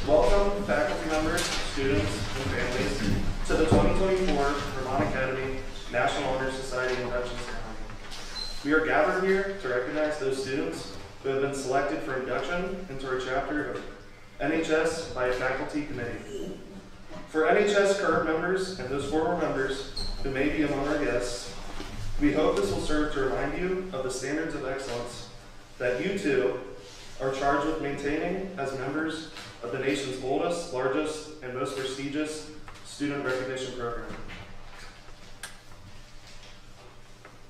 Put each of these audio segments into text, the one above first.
Welcome, faculty members, students, and families, to the 2024 Vermont Academy National Honor Society Induction Ceremony. We are gathered here to recognize those students who have been selected for induction into our chapter of NHS by a faculty committee. For NHS current members and those former members who may be among our guests, we hope this will serve to remind you of the standards of excellence that you too are charged with maintaining as members of the nation's oldest, largest, and most prestigious student recognition program.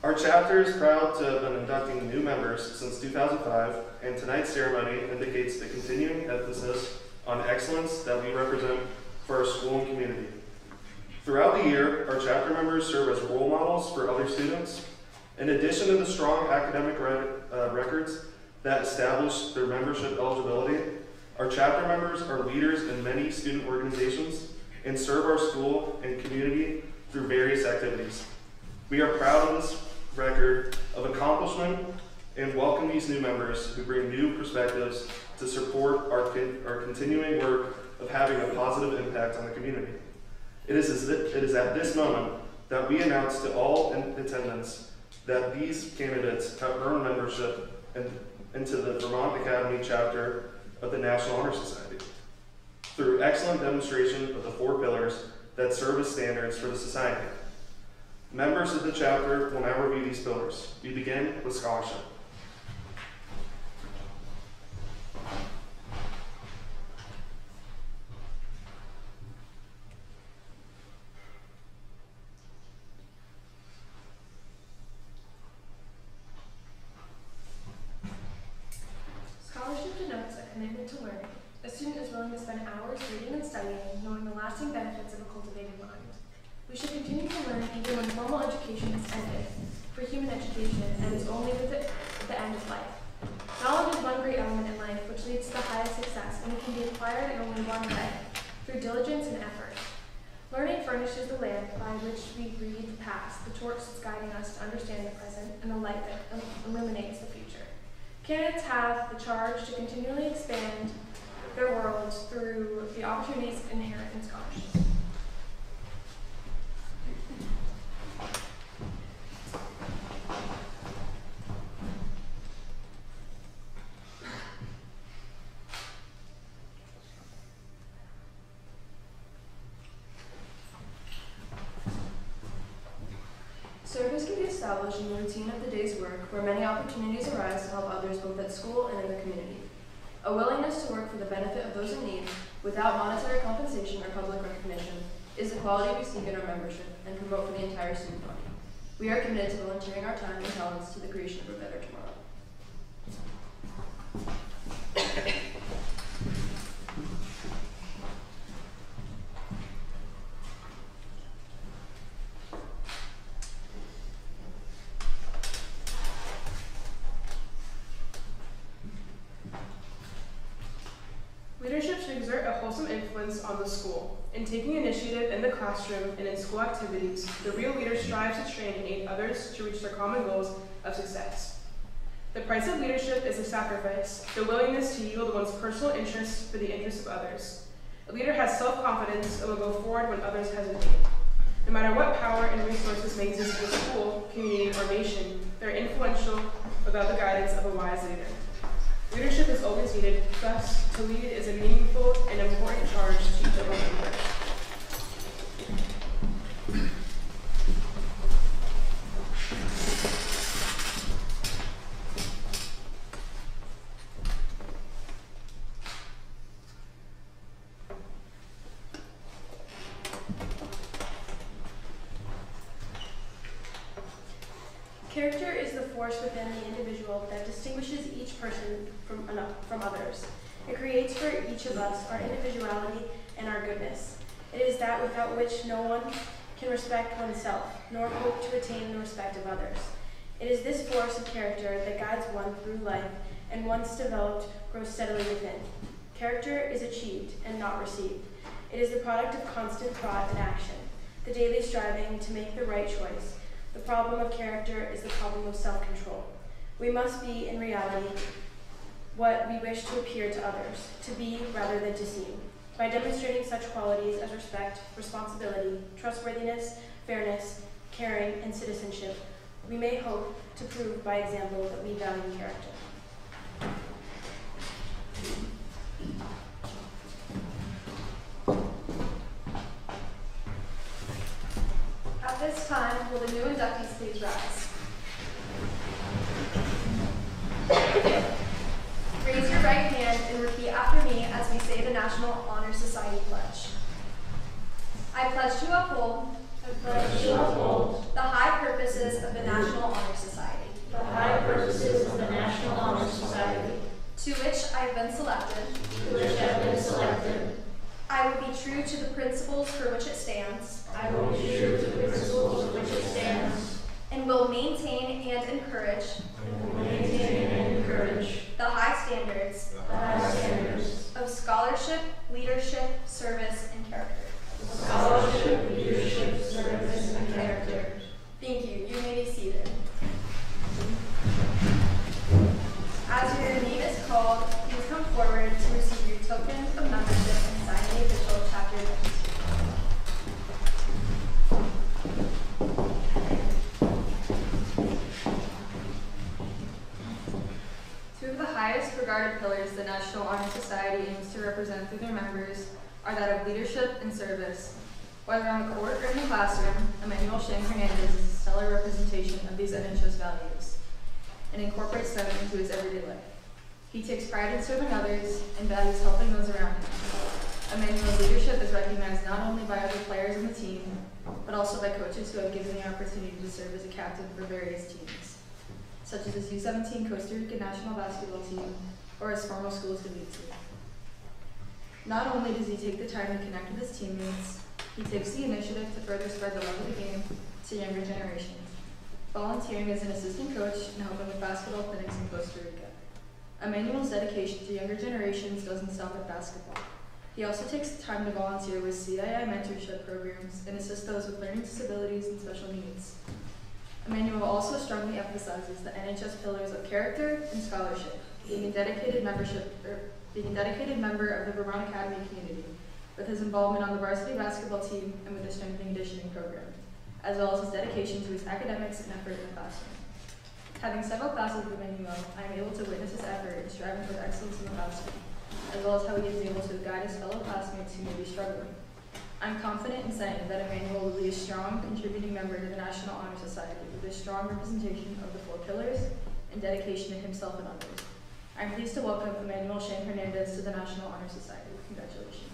Our chapter is proud to have been inducting new members since 2005, and tonight's ceremony indicates the continuing emphasis on excellence that we represent for our school and community. Throughout the year, our chapter members serve as role models for other students. In addition to the strong academic records that establish their membership eligibility, our chapter members are leaders in many student organizations and serve our school and community through various activities. We are proud of this record of accomplishment and welcome these new members who bring new perspectives to support our continuing work of having a positive impact on the community. It is at this moment that we announce to all in attendance that these candidates have earned membership into the Vermont Academy chapter of the National Honor Society through excellent demonstration of the 4 pillars that serve as standards for the society. Members of the chapter will now review these pillars. We begin with scholarship. Scholarship denotes a commitment to learning. A student is willing to spend hours reading and studying, knowing the lasting benefits of a cultivated mind. We should continue to learn even when formal education is ended, for human education ends only with the end of life. Knowledge is one great element in life which leads to the highest success, and it can be acquired in only one way, through diligence and effort. Learning furnishes the lamp by which we read the past, the torch that's guiding us to understand the present, and the light that illuminates the future. Candidates have the charge to continually expand their worlds through the opportunities inherent in scholarship. Service can be established in the routine of the day's work, where many opportunities arise to help others both at school and in the community. A willingness to work for the benefit of those in need, without monetary compensation or public recognition, is the quality we seek in our membership and promote for the entire student body. We are committed to volunteering our time and talents to the creation of a better tomorrow. Leadership should exert a wholesome influence on the school. In taking initiative in the classroom and in school activities, the real leader strives to train and aid others to reach their common goals of success. The price of leadership is a sacrifice, the willingness to yield one's personal interests for the interests of others. A leader has self-confidence and will go forward when others hesitate. No matter what power and resources may exist in the school, community, or nation, they are influential without the guidance of a wise leader. Leadership is always needed, thus, to lead is a meaningful and important charge to each of our members. Character is the force within the individual that distinguishes each person from others. It creates for each of us our individuality and our goodness. It is that without which no one can respect oneself, nor hope to attain the respect of others. It is this force of character that guides one through life, and once developed, grows steadily within. Character is achieved and not received. It is the product of constant thought and action, the daily striving to make the right choice. The problem of character is the problem of self-control. We must be, in reality, what we wish to appear to others, to be rather than to seem. By demonstrating such qualities as respect, responsibility, trustworthiness, fairness, caring, and citizenship, we may hope to prove by example that we value character. At this time, will the new inductees please rise? Raise your right hand and repeat after me as we say the National Honor Society Pledge. I pledge to uphold the high purposes of the National Honor Society. The high purposes of the National Honor Society. To which I have been selected. To which I have been selected. I will be true to the principles for which it stands. I will be true to the principles for which it stands. And will maintain and encourage. The high standards. Of scholarship, leadership, service, and character. Scholarship, leadership, service, and character. Thank you. You may be seated. As your name is called, please come forward to receive your tokens of membership and sign the official chapter list. Two of the highest regarded pillars the National Honor Society aims to represent through their members are that of leadership and service. Whether on the court or in the classroom, Emmanuel Hernandez is a stellar representation of these NHS values and incorporates them into his everyday life. He takes pride in serving others and values helping those around him. Emmanuel's leadership is recognized not only by other players on the team, but also by coaches who have given the opportunity to serve as a captain for various teams, such as his U17 Costa Rica national basketball team or his former school's debate team. Not only does he take the time to connect with his teammates, he takes the initiative to further spread the love of the game to younger generations, volunteering as an assistant coach and helping with basketball clinics in Costa Rica. Emmanuel's dedication to younger generations doesn't stop at basketball. He also takes the time to volunteer with CII mentorship programs and assist those with learning disabilities and special needs. Emmanuel also strongly emphasizes the NHS pillars of character and scholarship, being a dedicated member of the Vermont Academy community, with his involvement on the varsity basketball team and with the strength and conditioning program, as well as his dedication to his academics and effort in the classroom. Having several classes with Emmanuel, I am able to witness his effort in striving for excellence in the classroom, as well as how he is able to guide his fellow classmates who may be struggling. I'm confident in saying that Emmanuel will be a strong, contributing member to the National Honor Society with a strong representation of the four pillars and dedication to himself and others. I'm pleased to welcome Emmanuel Hernandez to the National Honor Society. Congratulations.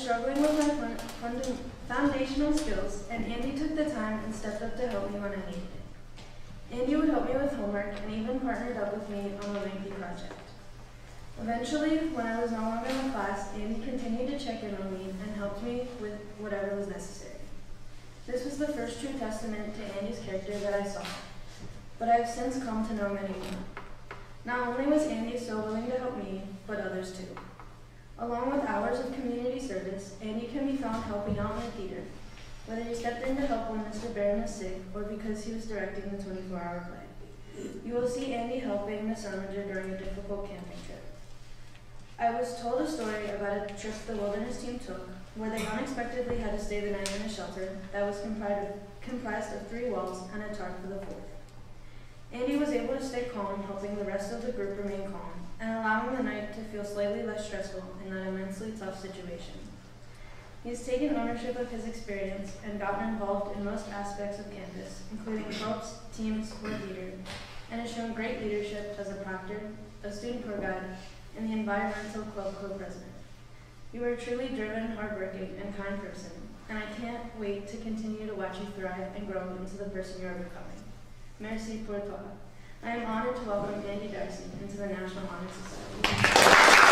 struggling with my foundational skills, and Andy took the time and stepped up to help me when I needed it. Andy would help me with homework and even partnered up with me on a lengthy project. Eventually, when I was no longer in the class, Andy continued to check in on me and helped me with whatever was necessary. This was the first true testament to Andy's character that I saw, but I have since come to know many more. Not only was Andy so willing to help me, but others too. Along with hours of community service, Andy can be found helping out in the theater, whether he stepped in to help when Mr. Barron was sick or because he was directing the 24-hour play. You will see Andy helping Miss Arminger during a difficult camping trip. I was told a story about a trip the wilderness team took where they unexpectedly had to stay the night in a shelter that was comprised of 3 walls and a tarp for the 4th. Andy was able to stay calm, helping the rest of the group remain calm, and allowing the night to feel slightly less stressful in that immensely tough situation. He has taken ownership of his experience and gotten involved in most aspects of campus, including clubs, teams, or theater, and has shown great leadership as a proctor, a student tour guide, and the environmental club co-president. You are a truly driven, hardworking, and kind person, and I can't wait to continue to watch you thrive and grow into the person you are becoming. Merci pour toi. I am honored to welcome Andy Darcy into the National Honor Society.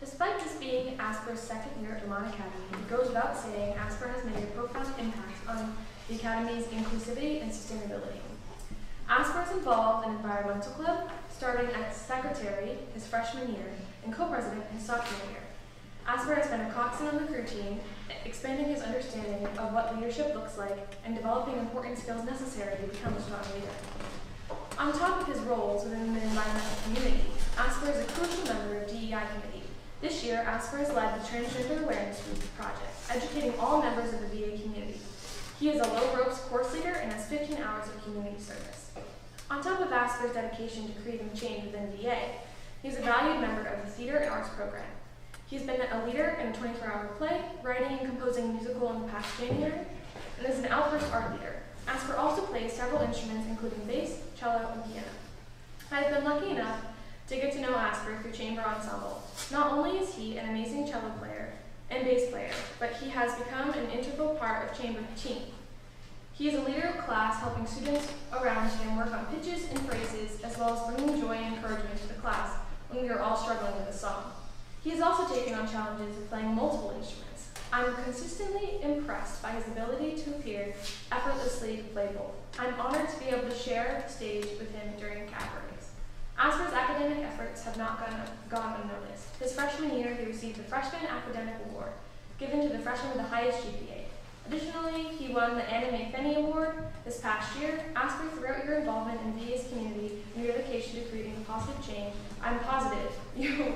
Despite this being Asper's second year at Raymond Academy, it goes without saying Asper has made a profound impact on the Academy's inclusivity and sustainability. Asper is involved in Environmental Club, starting as secretary his freshman year and co-president his sophomore year. Asper has been a constant on the crew team, expanding his understanding of what leadership looks like and developing important skills necessary to become a strong leader. On top of his roles within the environmental community, Asper is a crucial member of DEI committee. This year, Asper has led the Transgender Awareness Group project, educating all members of the VA community. He is a low ropes course leader and has 15 hours of community service. On top of Asper's dedication to creating change within VA, he is a valued member of the Theater and Arts program. He has been a leader in a 24-hour play, writing and composing a musical in the past January, and is an outburst art leader. Asper also plays several instruments, including bass, cello, and piano. I have been lucky enough to get to know Asper through Chamber Ensemble. Not only is he an amazing cello player and bass player, but he has become an integral part of Chamber team. He is a leader of class, helping students around him work on pitches and phrases, as well as bringing joy and encouragement to the class when we are all struggling with a song. He has also taken on challenges of playing multiple instruments. I'm consistently impressed by his ability to appear effortlessly to play both. I'm honored to be able to share the stage with him during cabarets. Asper's academic efforts have not gone unnoticed. His freshman year, he received the Freshman Academic Award, given to the freshman with the highest GPA. Additionally, he won the Anime Fenny Award this past year. Asper, throughout your involvement in VA's community and your dedication to creating a positive change, I'm positive you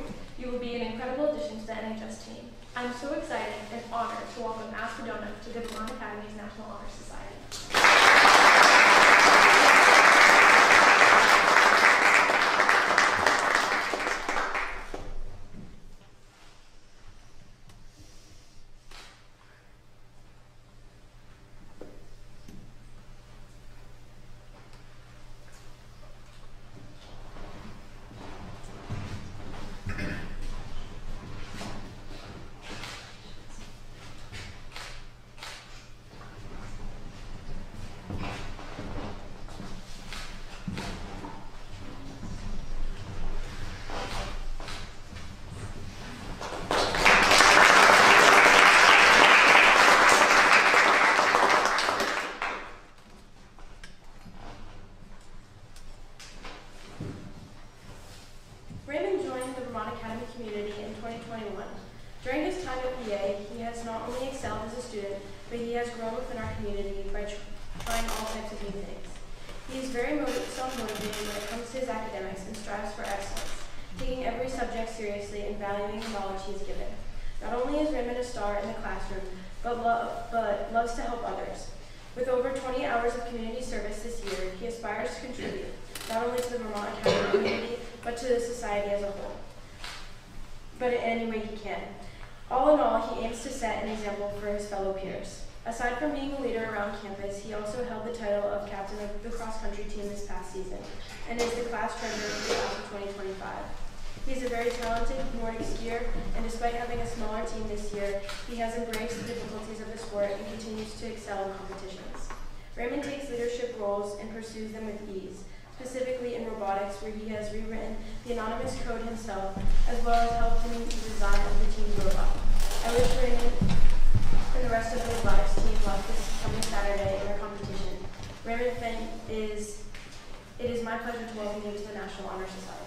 will be an incredible addition to the NHS team. I'm so excited and honored to welcome Asper to the Raymond Academy's National Honor Society. Raymond joined the Raymond Academy community in 2021 During his time at VA, he has not only excelled as a student, but he has grown within our community by trying all types of new things. He is very self-motivated when it comes to his academics and strives for excellence, taking every subject seriously and valuing the knowledge he is given. Not only is Raymond a star in the classroom, but loves to help others. With over 20 hours of community service this year, he aspires to contribute, not only to the Vermont Academy community, but to the society as a whole, but in any way he can. All in all, he aims to set an example for his fellow peers. Aside from being a leader around campus, he also held the title of captain of the cross-country team this past season, and is the class treasurer for the class of 2025. He is a very talented Nordic skier, and despite having a smaller team this year, he has embraced the difficulties of the sport and continues to excel in competitions. Raymond takes leadership roles and pursues them with ease, specifically in robotics, where he has rewritten the anonymous code himself, as well as helped in the design of the team's robot. I wish Raymond and the rest of the robotics team luck this coming Saturday in their competition. Raymond Finn, it is my pleasure to welcome you to the National Honor Society.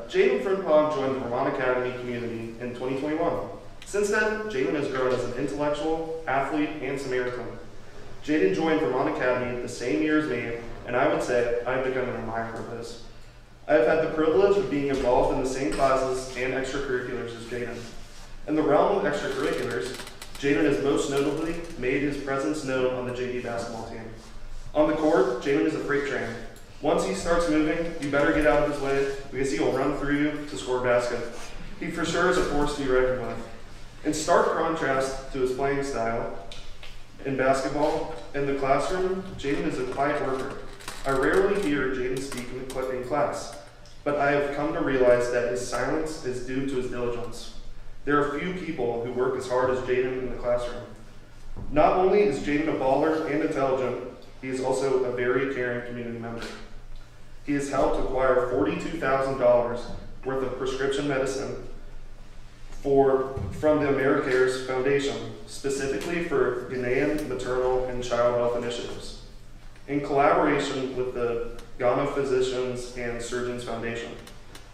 Jaden joined the Vermont Academy community in 2021. Since then, Jaden has grown as an intellectual, athlete, and Samaritan. Jaden joined Vermont Academy the same year as me, and I would say I've become an admirer of his. I have had the privilege of being involved in the same classes and extracurriculars as Jaden. In the realm of extracurriculars, Jaden has most notably made his presence known on the JV basketball team. On the court, Jaden is a freight train. Once he starts moving, you better get out of his way because he will run through you to score a basket. He for sure is a force to be reckoned with. In stark contrast to his playing style in basketball, in the classroom, Jaden is a quiet worker. I rarely hear Jaden speak in class, but I have come to realize that his silence is due to his diligence. There are few people who work as hard as Jaden in the classroom. Not only is Jaden a baller and intelligent, he is also a very caring community member. He has helped acquire $42,000 worth of prescription medicine from the AmeriCares Foundation, specifically for Ghanaian maternal and child health initiatives, in collaboration with the Ghana Physicians and Surgeons Foundation.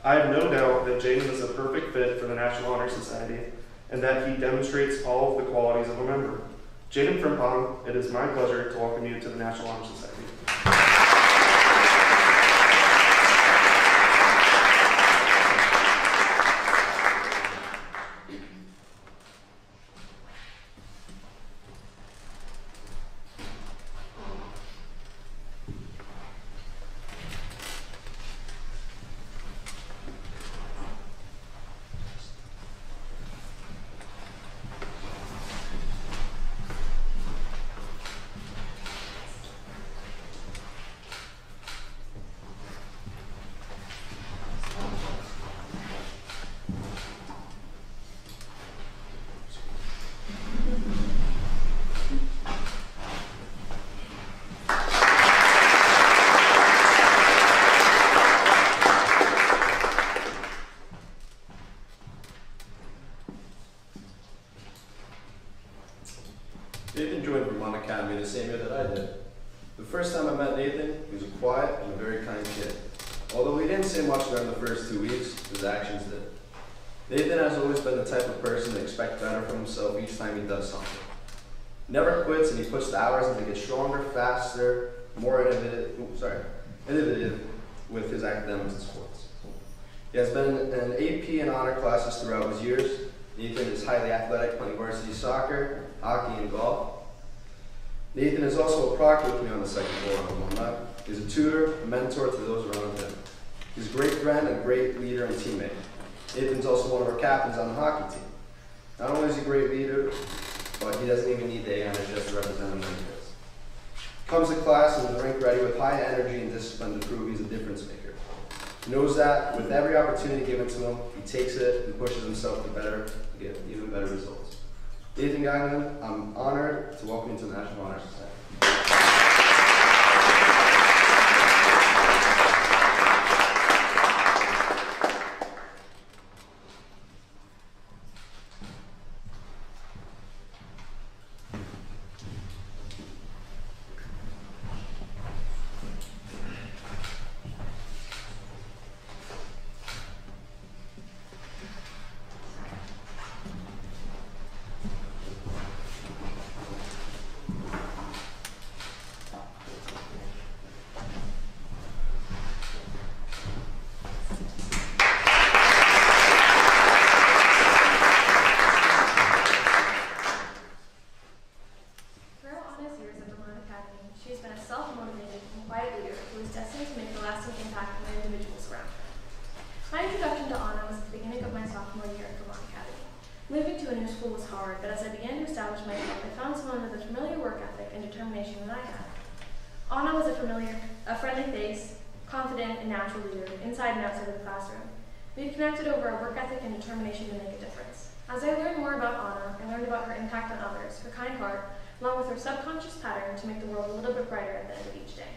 I have no doubt that Jaden is a perfect fit for the National Honor Society and that he demonstrates all of the qualities of a member. Jaden Frimpong, it is my pleasure to welcome you to the National Honor Society. Nathan joined Vermont Academy the same year that I did. The first time I met Nathan, he was a quiet and a very kind kid. Although he didn't say much during the first 2 weeks, his actions did. Nathan has always been the type of person to expect better from himself each time he does something. He never quits, and he puts the hours in to get stronger, faster, more innovative with his academics and sports. He has been in AP and honor classes throughout his years. Nathan is highly athletic, playing varsity soccer, hockey, and golf. Nathan is also a proctor with me on the second floor of alumni. He's a tutor, a mentor to those around him. He's a great friend and great leader and teammate. Nathan's also one of our captains on the hockey team. Not only is he a great leader, but he doesn't even need the ANHS to represent him when he does. Comes to class and is rink ready with high energy and discipline to prove he's a difference maker. He knows that with every opportunity given to him, he takes it and pushes himself to get even better results. Nathan Gagnon, I'm honored to welcome you to the National Honor Society. We connected over our work ethic and determination to make a difference. As I learned more about Anna, I learned about her impact on others, her kind heart, along with her subconscious pattern to make the world a little bit brighter at the end of each day.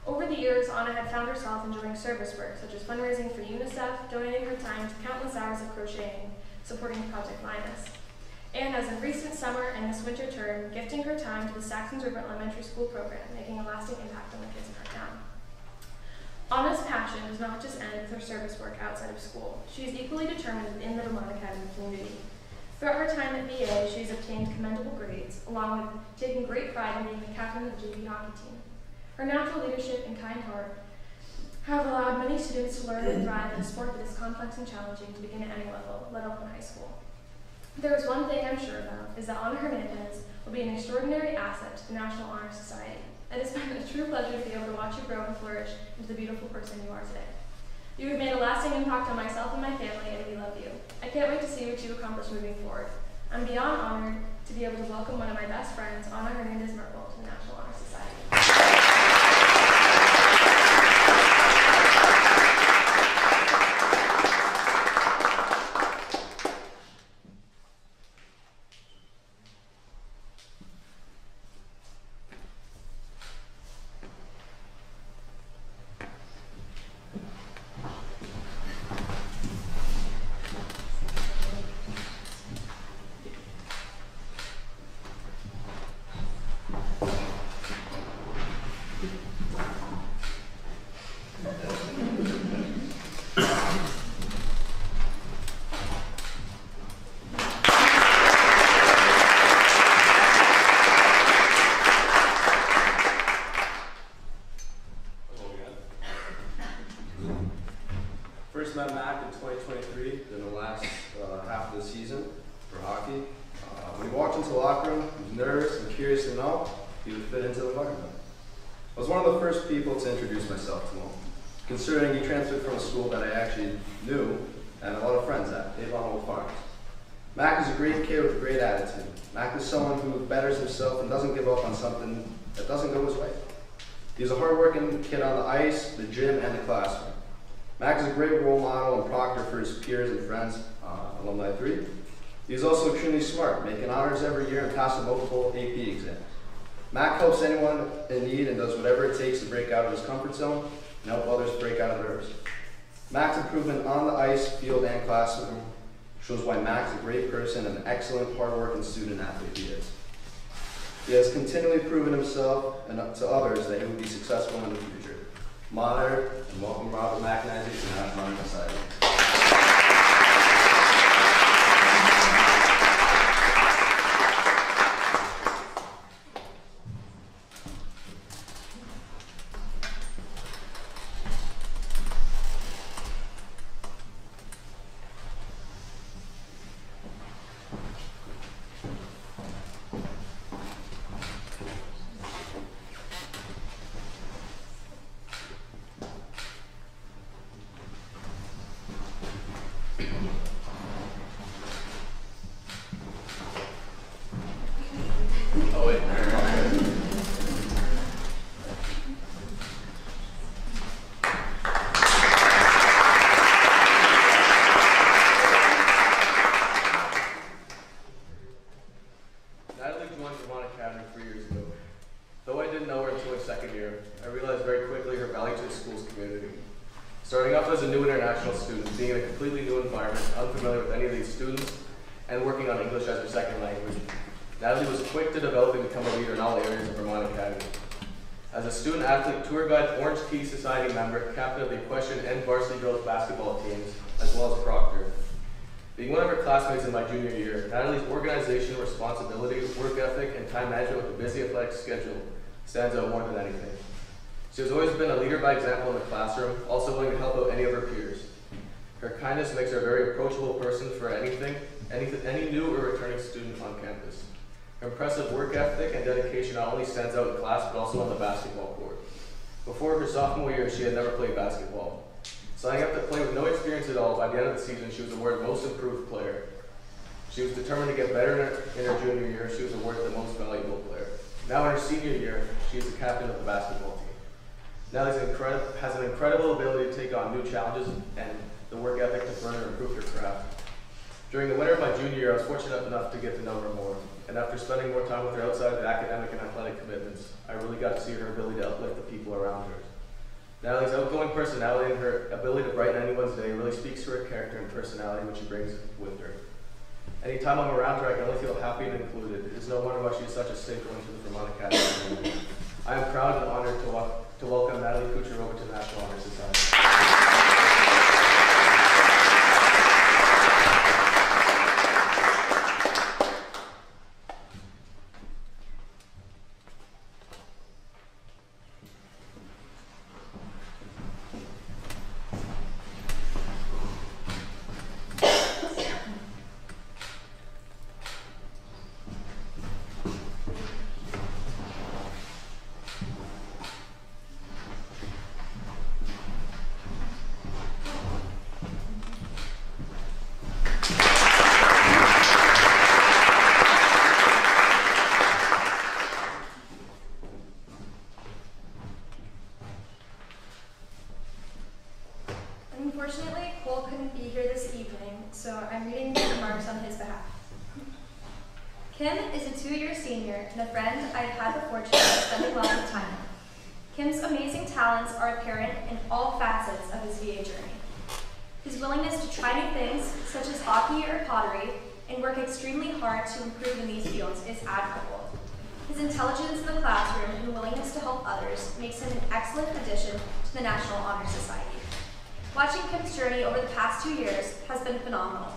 Over the years, Anna had found herself enjoying service work, such as fundraising for UNICEF, donating her time to countless hours of crocheting, supporting Project Linus, and as of recent summer and this winter term, gifting her time to the Saxons River Elementary School program, making a lasting impact on the kids in her town. Anna's passion does not just end with her service work outside of school. She is equally determined within the Vermont Academy community. Throughout her time at VA, she has obtained commendable grades, along with taking great pride in being the captain of the JV hockey team. Her natural leadership and kind heart have allowed many students to learn and thrive in a sport that is complex and challenging to begin at any level, let alone high school. There is one thing I'm sure about, is that Anna Hernandez will be an extraordinary asset to the National Honor Society. It has been a true pleasure to be able to watch you grow and flourish into the beautiful person you are today. You have made a lasting impact on myself and my family, and we love you. I can't wait to see what you accomplish moving forward. I'm beyond honored to be able to welcome one of my best friends, Anna Hernandez-Merkel, to the National Honor Society. First met Mac in 2023, then the last half of the season for hockey. When he walked into the locker room, he was nervous and curious to know if he would fit into the environment. I was one of the first people to introduce myself to him, considering he transferred from a school that I actually knew and a lot of friends at, Avon Old Farms. Mac is a great kid with a great attitude. Mac is someone who betters himself and doesn't give up on something that doesn't go his way. He's a hardworking kid on the ice, the gym, and the classroom. Mac is a great role model and proctor for his peers and friends, Alumni 3. He's also extremely smart, making honors every year and passing multiple AP exams. Mac helps anyone in need and does whatever it takes to break out of his comfort zone and help others break out of theirs. Mac's improvement on the ice, field, and classroom shows why Mac's a great person and an excellent, hardworking student athlete he is. He has continually proven himself and to others that he will be successful in the future. I'm honored and welcome Robert McNasty to the National Honor Society. didn't know her until her second year, I realized very quickly her value to the school's community. Starting off as a new international student, being in a completely new environment, unfamiliar with any of these students, and working on English as her second language, Natalie was quick to develop and become a leader in all areas of Vermont Academy. As a student athlete, tour guide, Orange Tea Society member, captain of the equestrian and varsity girls basketball teams, as well as proctor. Being one of her classmates in my junior year, Natalie's organization, responsibility, work ethic, and time management with a busy athletic schedule stands out more than anything. She has always been a leader by example in the classroom, also willing to help out any of her peers. Her kindness makes her a very approachable person for any new or returning student on campus. Her impressive work ethic and dedication not only stands out in class, but also on the basketball court. Before her sophomore year, she had never played basketball. Signing up to play with no experience at all, by the end of the season, she was awarded Most Improved Player. She was determined to get better in her junior year. She was awarded the Most Valuable Player. Now in her senior year, she is the captain of the basketball team. Natalie has an incredible ability to take on new challenges and the work ethic to further improve her craft. During the winter of my junior year, I was fortunate enough to get to know her more. And after spending more time with her outside of the academic and athletic commitments, I really got to see her ability to uplift the people around her. Natalie's outgoing personality and her ability to brighten anyone's day really speaks to her character and personality which she brings with her. Anytime I'm around her, I can only feel happy and included. It is no wonder why she is such a staple into the Vermont Academy community. I am proud and honored to welcome Natalie Kuchar over to the National Honor Society. Unfortunately, Cole couldn't be here this evening, so I'm reading the remarks on his behalf. Kim is a 2-year senior and a friend I've had the fortune of spending lots of time with. Kim's amazing talents are apparent in all facets of his VA journey. His willingness to try new things, such as hockey or pottery, and work extremely hard to improve in these fields is admirable. His intelligence in the classroom and willingness to help others makes him an excellent addition to the National Honor Society. Watching Kim's journey over the past 2 years has been phenomenal.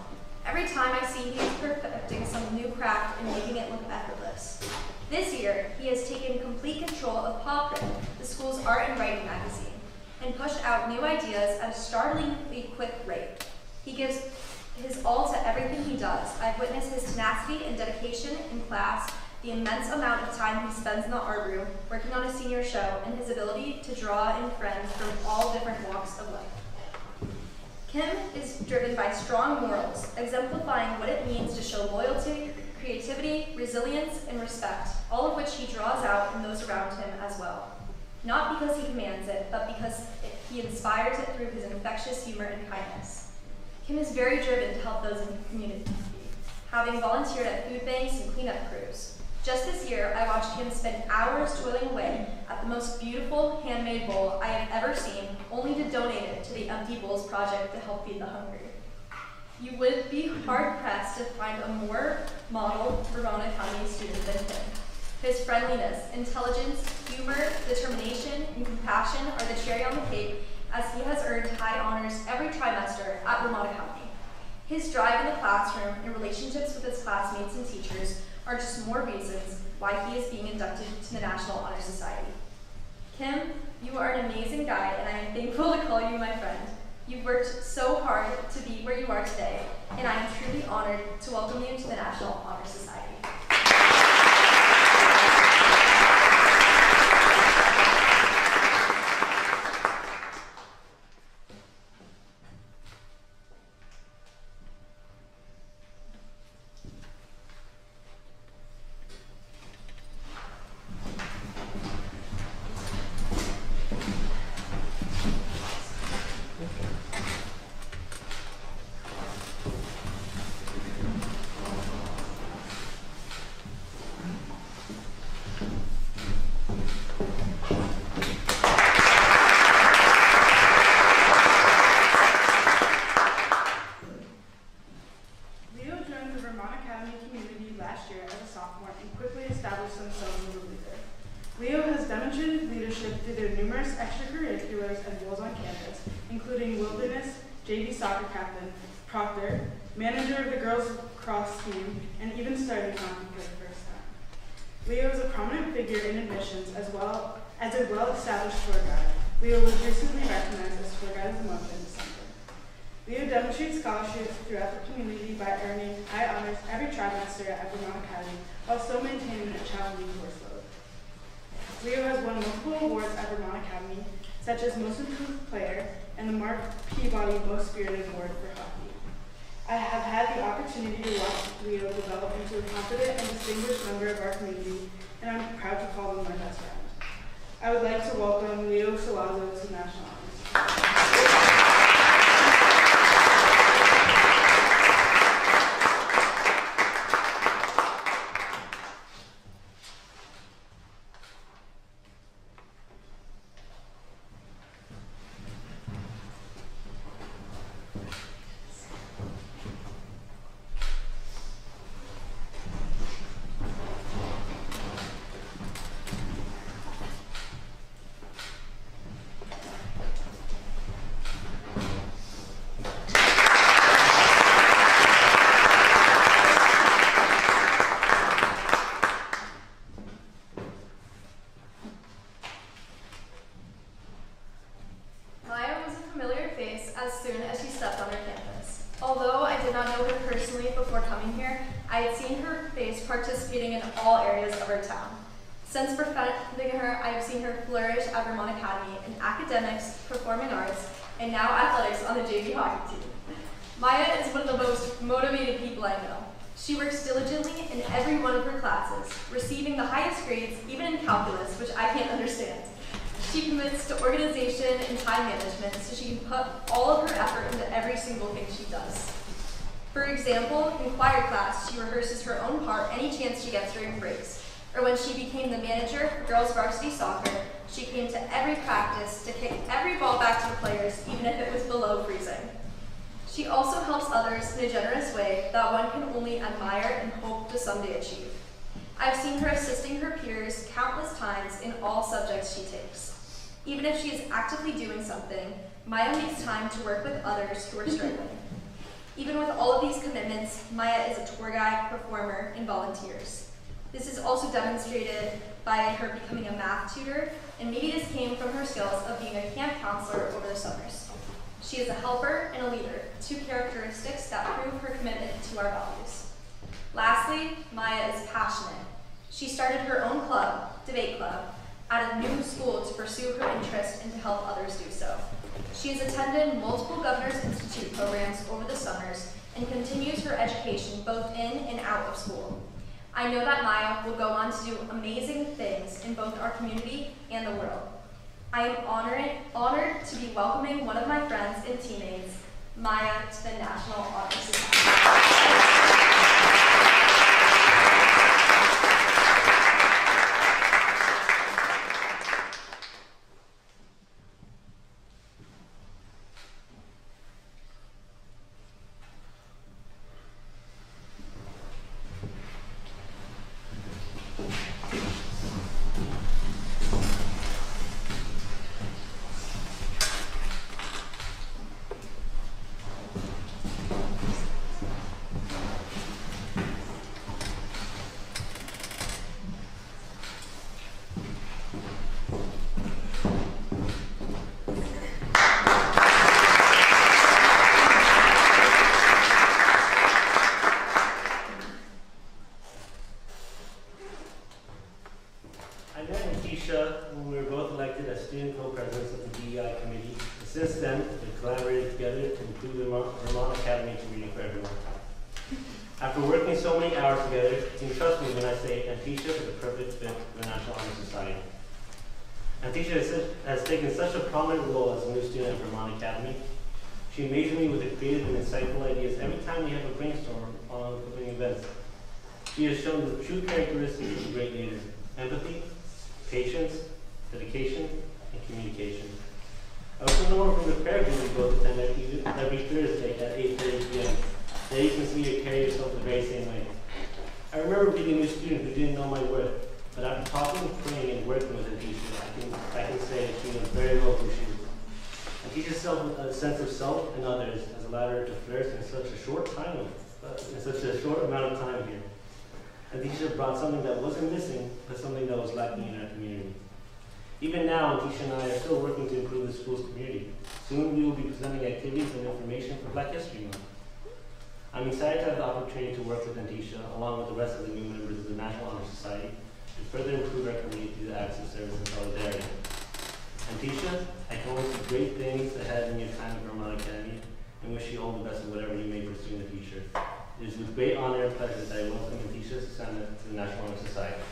Every time I see he is perfecting some new craft and making it look effortless. This year, he has taken complete control of Paw Print, the school's art and writing magazine, and pushed out new ideas at a startlingly quick rate. He gives his all to everything he does. I've witnessed his tenacity and dedication in class, the immense amount of time he spends in the art room working on a senior show, and his ability to draw in friends from all different walks of life. Kim is driven by strong morals, exemplifying what it means to show loyalty, creativity, resilience, and respect, all of which he draws out in those around him as well. Not because he commands it, but because he inspires it through his infectious humor and kindness. Kim is very driven to help those in the community, having volunteered at food banks and cleanup crews. Just this year, I watched him spend hours toiling away at the most beautiful handmade bowl I have ever seen, only to donate it to the Empty Bowls Project to help feed the hungry. You would be hard-pressed to find a more model Vermont County student than him. His friendliness, intelligence, humor, determination, and compassion are the cherry on the cake, as he has earned high honors every trimester at Vermont County. His drive in the classroom and relationships with his classmates and teachers are just more reasons why he is being inducted to the National Honor Society. Kim, you are an amazing guy, and I am thankful to call you my friend. You've worked so hard to be where you are today, and I am truly honored to welcome you to the National Honor Society. last year as a sophomore and quickly established themselves as a leader. Leo has demonstrated leadership through their numerous extracurriculars and roles on campus, including wilderness, JV soccer captain, proctor, manager of the girls' lacrosse team, and even starting hockey for the first time. Leo is a prominent figure in admissions as well as a well-established tour guide. Leo was recently recognized as Tour Guide of the Month in December. Leo demonstrates scholarship throughout the community by earning high honors every trimester at Vermont Academy while still maintaining a challenging course load. Leo has won multiple awards at Vermont Academy, such as Most Improved Player and the Mark Peabody Most Spirited Award for hockey. I have had the opportunity to watch Leo develop into a confident and distinguished member of our community, and I'm proud to call him my best friend. I would like to welcome Leo Salazzo to National Honors. Participating in all areas of our town. Since befriending her, I have seen her flourish at Vermont Academy in academics, performing arts, and now athletics on the JV hockey team. Maya is one of the most motivated people I know. She works diligently in every one of her classes, receiving the highest grades, even in calculus, which I can't understand. She commits to organization and time management so she can put all of her effort into every single thing she does. For example, in choir class, she rehearses her own part any chance she gets during breaks. Or when she became the manager for girls varsity soccer, she came to every practice to kick every ball back to the players, even if it was below freezing. She also helps others in a generous way that one can only admire and hope to someday achieve. I've seen her assisting her peers countless times in all subjects she takes. Even if she is actively doing something, Maya makes time to work with others who are struggling. Even with all of these commitments, Maya is a tour guide, performer, and volunteers. This is also demonstrated by her becoming a math tutor, and maybe this came from her skills of being a camp counselor over the summers. She is a helper and a leader, two characteristics that prove her commitment to our values. Lastly, Maya is passionate. She started her own club, Debate Club, at a new school to pursue her interest and to help others do so. She has attended multiple Governor's Institute programs over the summers and continues her education both in and out of school. I know that Maya will go on to do amazing things in both our community and the world. I am honored to be welcoming one of my friends and teammates, Maya, to the National Honor Society. When we were both elected as student co-presidents of the DEI committee. Since then, we've collaborated together to improve the Vermont Academy to reading for everyone. After working so many hours together, you can trust me when I say Antisha is a perfect fit for the National Honor Society. Antisha has taken such a prominent role as a new student at Vermont Academy. She amazes me with the creative and insightful ideas every time we have a brainstorm on upcoming events. She has shown the true characteristics of a great leader: empathy, patience, dedication, and communication. I also know her from the prayer group we both attend every Thursday at 8:30 p.m. There you can see her carry herself the very same way. I remember being a new student who didn't know my worth, but after talking, praying, and working with Antisha, I can say she knows very well who she is. Antisha's a sense of self and others has allowed her to flourish in such a short amount of time here. Antisha brought something that wasn't missing, but something that was lacking in our community. Even now, Antisha and I are still working to improve the school's community. Soon we will be presenting activities and information for Black History Month. I'm excited to have the opportunity to work with Antisha, along with the rest of the new members of the National Honor Society, to further improve our community through the acts of service and solidarity. Antisha, I can only see great things ahead in your time at Vermont Academy, and wish you all the best in whatever you may pursue in the future. It is with great honor and pleasure that I welcome Antisha Susanna to the National Honor Society.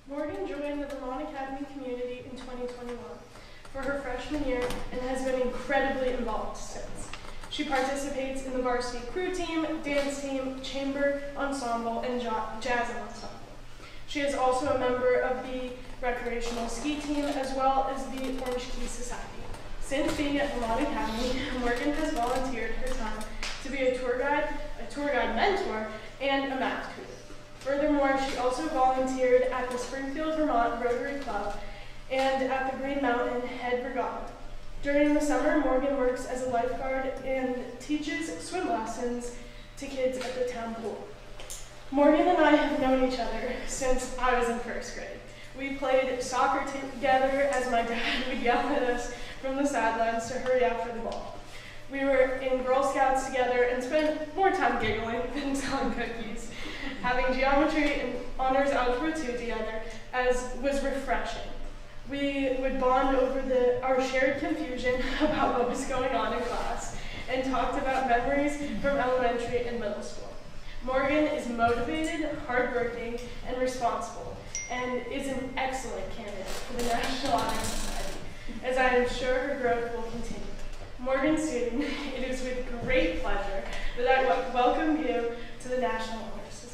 Morgan joined the Vermont Academy community in 2021 for her freshman year and has been incredibly involved since. She participates in the varsity crew team, dance team, chamber ensemble, and jazz ensemble. She is also a member of the recreational ski team as well as the Orange Key Society. Since being at Vermont Academy, Morgan has volunteered her time to be a tour guide mentor, and a math tutor. Furthermore, she also volunteered at the Springfield, Vermont Rotary Club and at the Green Mountain Head Regatta. During the summer, Morgan works as a lifeguard and teaches swim lessons to kids at the town pool. Morgan and I have known each other since I was in first grade. We played soccer together as my dad would yell at us from the sidelines to hurry after the ball. We were in Girl Scouts together and spent more time giggling than selling cookies. Having geometry and honors algebra 2 together was refreshing. We would bond over our shared confusion about what was going on in class and talked about memories from elementary and middle school. Morgan is motivated, hardworking, and responsible, and is an excellent candidate for the National Honor Society, as I am sure her growth will continue. Morgan student, it is with great pleasure that I welcome you to the National Honor Society.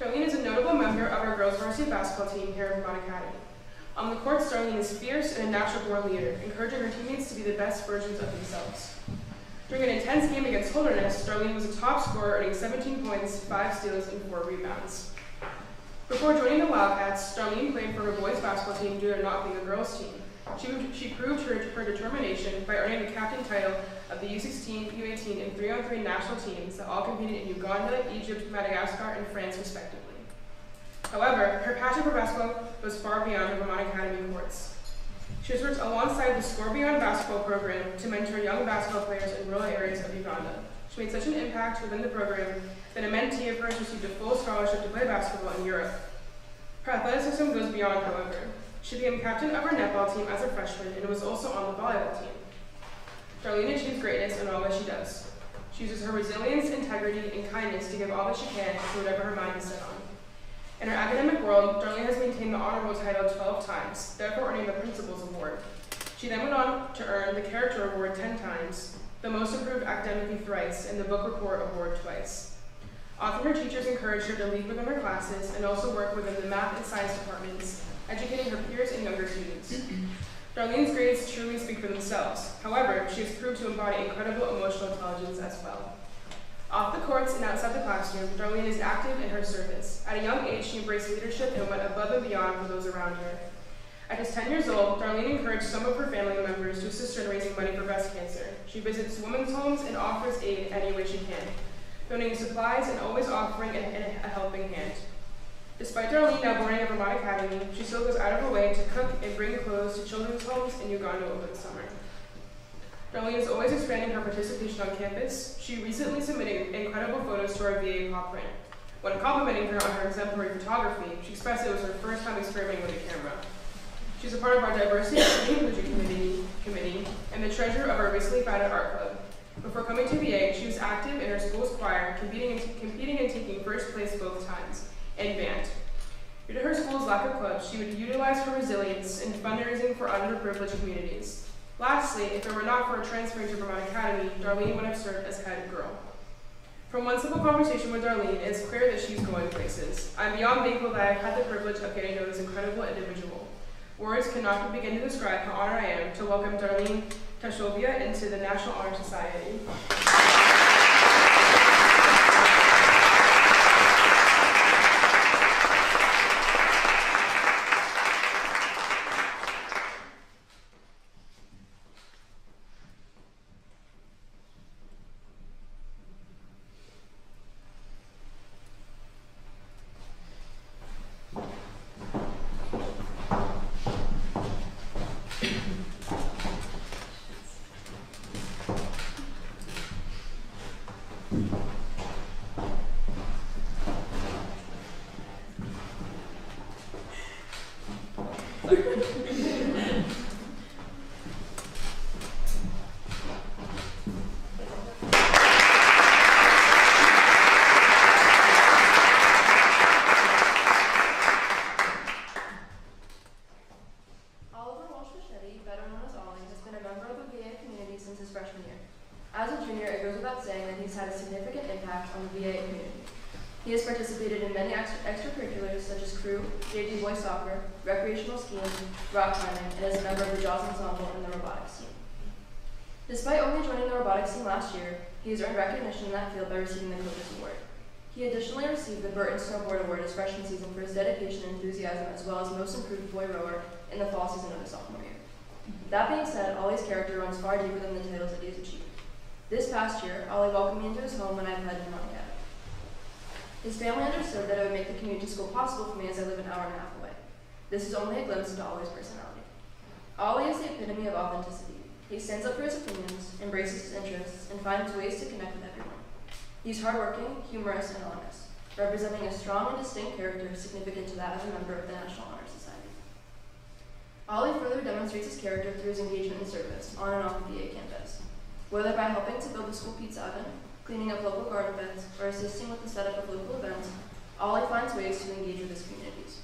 Darlene is a notable member of our girls' varsity basketball team here at Vermont Academy. On the court, Darlene is fierce and a natural-born leader, encouraging her teammates to be the best versions of themselves. During an intense game against Holderness, Darlene was a top scorer, earning 17 points, 5 steals, and 4 rebounds. Before joining the Wildcats, Darlene played for her boys' basketball team due to not being a girls' team. She proved her determination by earning the captain title of the U16, U18, and 3-on-3 national teams that all competed in Uganda, Egypt, Madagascar, and France, respectively. However, her passion for basketball goes far beyond the Vermont Academy courts. She has worked alongside the Score Beyond basketball program to mentor young basketball players in rural areas of Uganda. She made such an impact within the program that a mentee of hers received a full scholarship to play basketball in Europe. Her athleticism goes beyond, however. She became captain of her netball team as a freshman and was also on the volleyball team. Darlene achieves greatness in all that she does. She uses her resilience, integrity, and kindness to give all that she can to whatever her mind is set on. In her academic world, Darlene has maintained the honor roll title 12 times, therefore earning the Principal's Award. She then went on to earn the Character Award 10 times, the Most Improved Academically thrice, and the Book Report Award twice. Often her teachers encouraged her to lead within her classes and also work within the math and science departments, educating her peers and younger students. Darlene's grades truly speak for themselves. However, she has proved to embody incredible emotional intelligence as well. Off the courts and outside the classroom, Darlene is active in her service. At a young age, she embraced leadership and went above and beyond for those around her. At just 10 years old, Darlene encouraged some of her family members to assist her in raising money for breast cancer. She visits women's homes and offers aid any way she can, donating supplies and always offering a helping hand. Despite Darlene now boarding at Vermont Academy, she still goes out of her way to cook and bring clothes to children's homes in Uganda over the summer. Darlene is always expanding her participation on campus. She recently submitted incredible photos to our VA paw print. When complimenting her on her exemplary photography, she expressed it was her first time experimenting with a camera. She's a part of our Diversity and Inclusion Committee and the treasurer of our recently founded art club. Before coming to VA, she was active in her school's choir, competing and taking first place both times, and band. Due to her school's lack of clubs, she would utilize her resilience in fundraising for underprivileged communities. Lastly, if it were not for her transferring to Vermont Academy, Darlene would have served as head girl. From one simple conversation with Darlene, it is clear that she's going places. I'm beyond thankful that I've had the privilege of getting to know this incredible individual. Words cannot begin to describe how honored I am to welcome Darlene Tashovia into the National Honor Society. He has participated in many extracurriculars such as crew, JV boys soccer, recreational skiing, rock climbing, and is a member of the Jaws ensemble and the robotics team. Despite only joining the robotics team last year, he has earned recognition in that field by receiving the Coaches Award. He additionally received the Burton Snowboard Award his freshman season for his dedication and enthusiasm, as well as Most Improved Boy Rower in the fall season of his sophomore year. That being said, Ollie's character runs far deeper than the titles that he has achieved. This past year, Ollie welcomed me into his home when I applied to Vermont Academy. His family understood that it would make the commute to school possible for me as I live an hour and a half away. This is only a glimpse into Ollie's personality. Ollie is the epitome of authenticity. He stands up for his opinions, embraces his interests, and finds ways to connect with everyone. He's hardworking, humorous, and honest, representing a strong and distinct character significant to that of a member of the National Honor Society. Ollie further demonstrates his character through his engagement in service, on and off the VA campus. Whether by helping to build the school pizza oven, cleaning up local garden beds, or assisting with the setup of local events, Ollie finds ways to engage with his communities.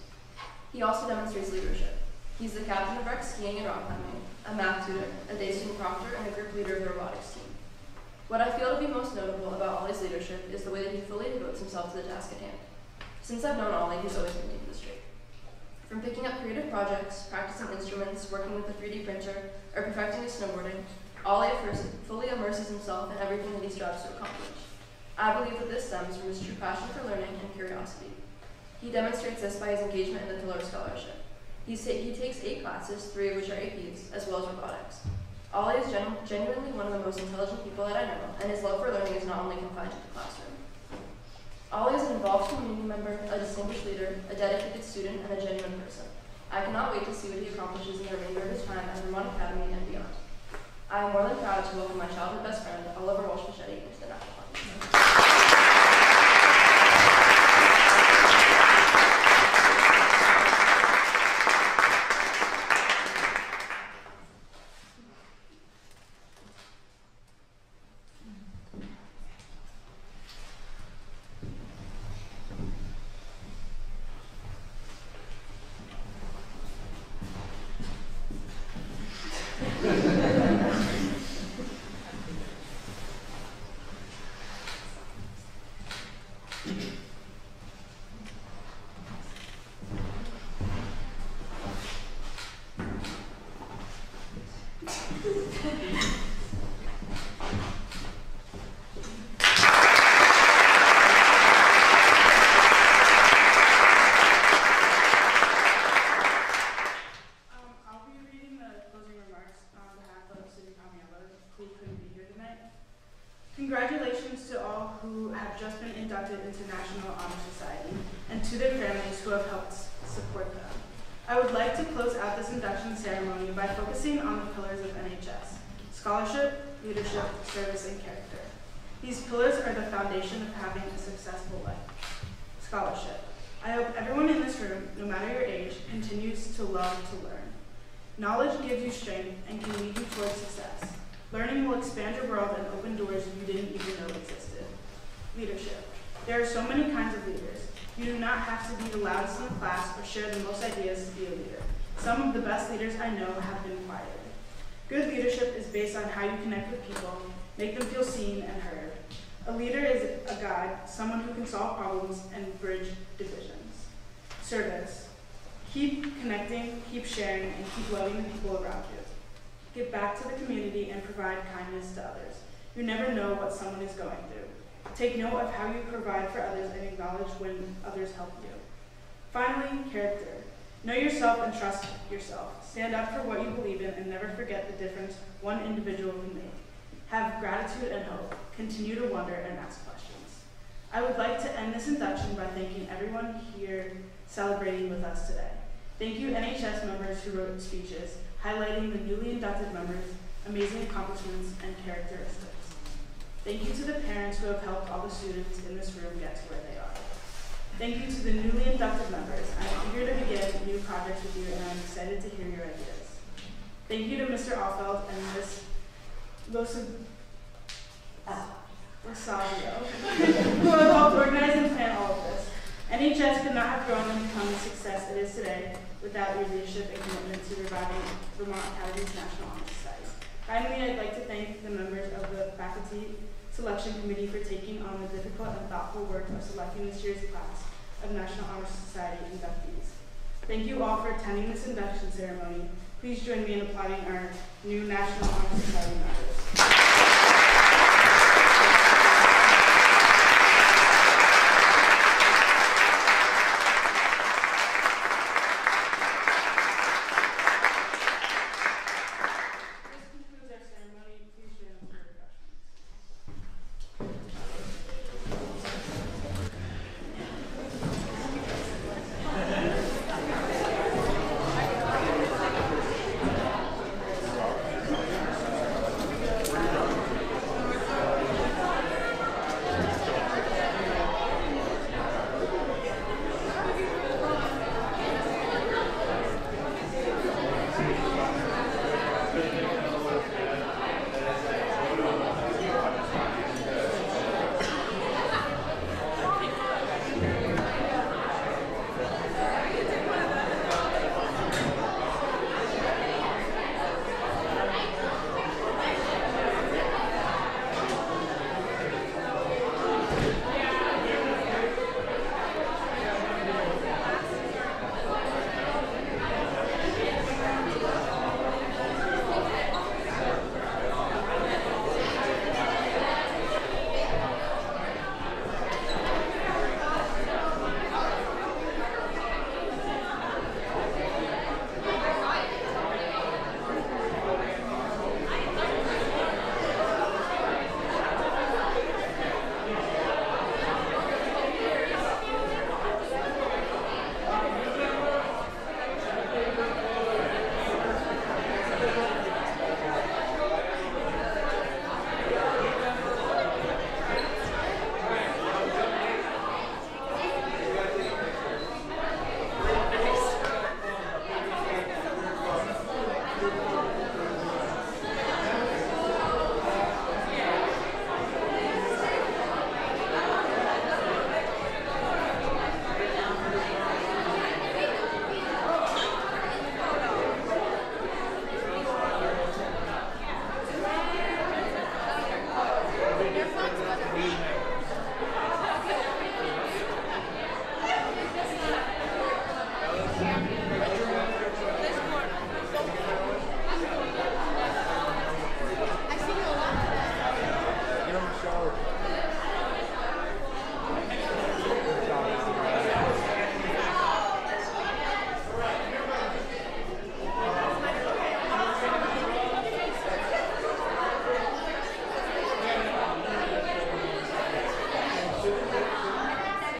He also demonstrates leadership. He's the captain of rec skiing and rock climbing, a math tutor, a day student proctor, and a group leader of the robotics team. What I feel to be most notable about Ollie's leadership is the way that he fully devotes himself to the task at hand. Since I've known Ollie, he's always been taking this straight. From picking up creative projects, practicing instruments, working with a 3D printer, or perfecting his snowboarding, Ollie fully immerses himself in everything that he strives to accomplish. I believe that this stems from his true passion for learning and curiosity. He demonstrates this by his engagement in the Pillar Scholarship. He takes 8 classes, 3 of which are APs, as well as robotics. Ollie is genuinely one of the most intelligent people that I know, and his love for learning is not only confined to the classroom. Ollie is an involved community member, a distinguished leader, a dedicated student, and a genuine person. I cannot wait to see what he accomplishes in the remainder of his time at Vermont Academy and beyond. I am more than proud to welcome my childhood best friend, Oliver Walsh-Fischetti, into the National Honor Society. inducted into National Honor Society, and to their families who have helped support them. I would like to close out this induction ceremony by focusing on the pillars of NHS: scholarship, leadership, service, and character. These pillars are the foundation of having a successful life. Scholarship. I hope everyone in this room, no matter your age, continues to love to learn. Knowledge gives you strength and can lead you towards success. Learning will expand your world and open doors you didn't even know existed. Leadership. There are so many kinds of leaders. You do not have to be the loudest in the class or share the most ideas to be a leader. Some of the best leaders I know have been quieter. Good leadership is based on how you connect with people, make them feel seen and heard. A leader is a guide, someone who can solve problems and bridge divisions. Service. Keep connecting, keep sharing, and keep loving the people around you. Give back to the community and provide kindness to others. You never know what someone is going through. Take note of how you provide for others and acknowledge when others help you. Finally, character. Know yourself and trust yourself. Stand up for what you believe in and never forget the difference one individual can make. Have gratitude and hope. Continue to wonder and ask questions. I would like to end this induction by thanking everyone here celebrating with us today. Thank you NHS members who wrote speeches, highlighting the newly inducted members' amazing accomplishments and characteristics. Thank you to the parents who have helped all the students in this room get to where they are. Thank you to the newly inducted members. I'm eager to begin new projects with you and I'm excited to hear your ideas. Thank you to Mr. Alfeld and Ms. Rosario, who have helped organize and plan all of this. NHS could not have grown and become the success it is today without your leadership and commitment to reviving Vermont Academy's National Honor Society. Finally, I'd like to thank the members of the Faculty Selection Committee for taking on the difficult and thoughtful work of selecting this year's class of National Honor Society inductees. Thank you all for attending this induction ceremony. Please join me in applauding our new National Honor Society members.